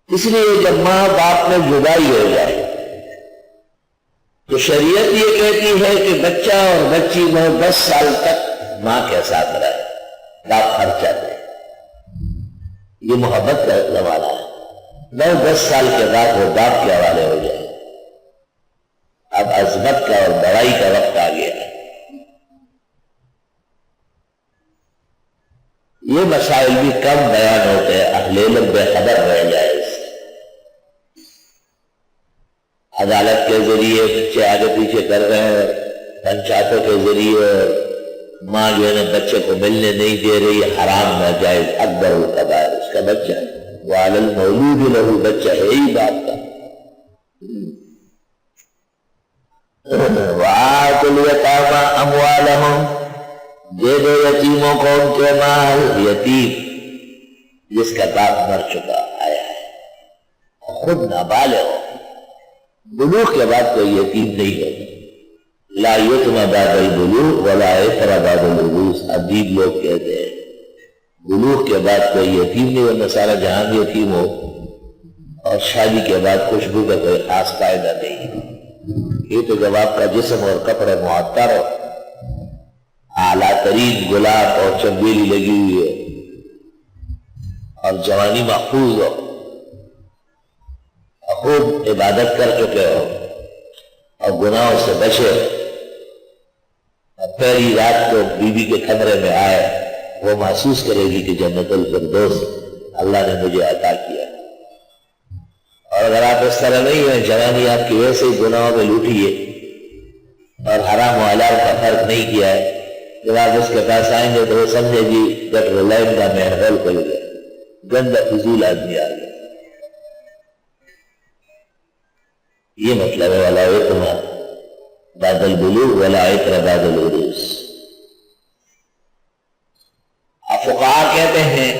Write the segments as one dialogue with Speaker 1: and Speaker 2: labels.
Speaker 1: اس لیے جب ماں باپ میں جدائی ہو جائے تو شریعت یہ کہتی ہے کہ بچہ اور بچی کو 10 سال تک ماں کے ساتھ رہے، باپ خرچہ دے۔ یہ محبت کا زمانہ ہے۔ 9-10 سال کے بعد وہ باپ کے حوالے ہو جائے۔ اب عظمت کا اور بڑائی کا وقت آ گیا ہے۔ یہ مسائل بھی کم بیان ہوتے ہیں، اہل علم بے خبر رہ جائے۔ عدالت کے ذریعے بچے آگے پیچھے کر رہے ہیں، پنچایتوں کے ذریعے ماں جو ہے نا بچے کو ملنے نہیں دے رہی، حرام ناجائز اکبر الکبائر، اس کا بچہ ہے، وعلی المولود لہ، بچہ ہے ہی باپ کا۔ وآتوا الیتامی اموالہم، دے دو یتیموں کو ان کے مال۔ یتیم جس کا باپ مر چکا آیا ہے، خود نابالغ ہو، بلوغ کے بعد کوئی یتیم نہیں ہوگا۔ لا یتم بعد البلوغ ولا یتر بعد العروس، ادیب لوگ کہتے ہیں بلوغ کے بعد کوئی یتیم نہیں، ورنہ سارا جہان یتیم ہو، اور شادی کے بعد خوشبو کا کوئی خاص فائدہ نہیں۔ یہ تو جب آپ کا جسم اور کپڑے معطر ہو، اعلیٰ ترین گلاب اور چنبیلی لگی ہوئی ہے، اور جوانی محفوظ ہو، خوب عبادت کر چکے ہو، اور گناہوں سے بچے، اور پہلی رات کو بیوی کے کمرے میں آئے، وہ محسوس کرے گی کہ جنت الفردوس اللہ نے مجھے عطا کیا۔ اور اگر آپ اس طرح نہیں ہیں، جوانی آپ کی ویسے ہی گناہوں میں لوٹی ہے اور حرام و حلال کا فرق نہیں کیا ہے، جب آپ اس کے پاس آئیں گے تو وہ سمجھے گی گٹر لائن کا محرول کر گیا، گندہ فضول آدمی آ گیا۔ یہ مطلب ہے ولا یتم بعد البلوغ ولا یتر بعد العروس۔ فقہاء کہتے ہیں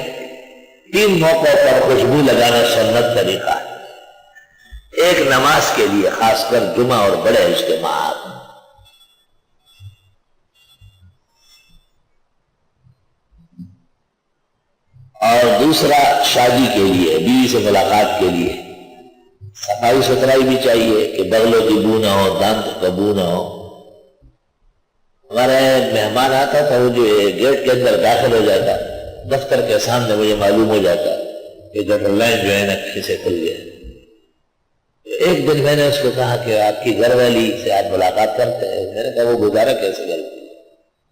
Speaker 1: 3 موقعوں پر خوشبو لگانا سنت طریقہ ہے۔ ایک نماز کے لیے، خاص کر جمعہ اور بڑے اجتماعات، اور دوسرا شادی کے لیے، بیوی سے ملاقات کے لیے۔ صفائی ستھرائی بھی چاہیے کہ بغلوں کی بو نہ ہو، دانت کا بو نہ ہو۔ ہمارے مہمان آتا تھا، وہ جو گیٹ کے اندر داخل ہو جاتا، دفتر کے سامنے مجھے معلوم ہو جاتا کہ گٹر لائن جو ہے نا کسے کھل گیا۔ ایک دن میں نے اس کو کہا کہ آپ کی گھر والی سے آپ ملاقات کرتے ہیں؟ میں نے کہا وہ گزارا کیسے کرتی ہے؟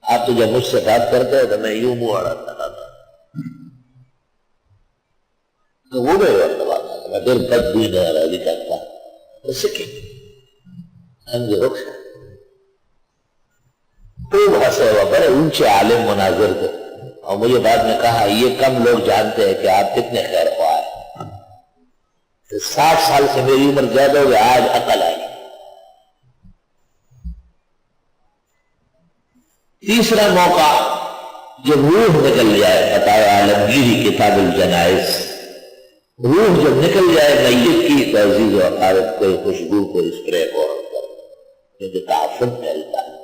Speaker 1: آپ تو جب مجھ سے بات کرتے ہیں تو میں یوں منہ اڑاتا تھا، تو وہ میرے وقت بات ہے، میں دل بد بھی نہ راضی کرتا، اس سے کہ خوب ہنسے ہوا، بڑے اونچے عالم مناظر تھے، اور مجھے بعد میں کہا یہ کم لوگ جانتے ہیں کہ آپ کتنے خیر خواہ ہیں۔ 60 سال سے میری عمر زیادہ ہو گئی، آج عقل آئی۔ تیسرا موقع جب روح نکل جائے، فتاوی عالمگیری کتاب الجنائز، روح جب نکل جائے میت کی، تو عزیز و اقارب کوئی خوشبو، کوئی اسپرے کو کیونکہ تعفن پھیلتا ہے۔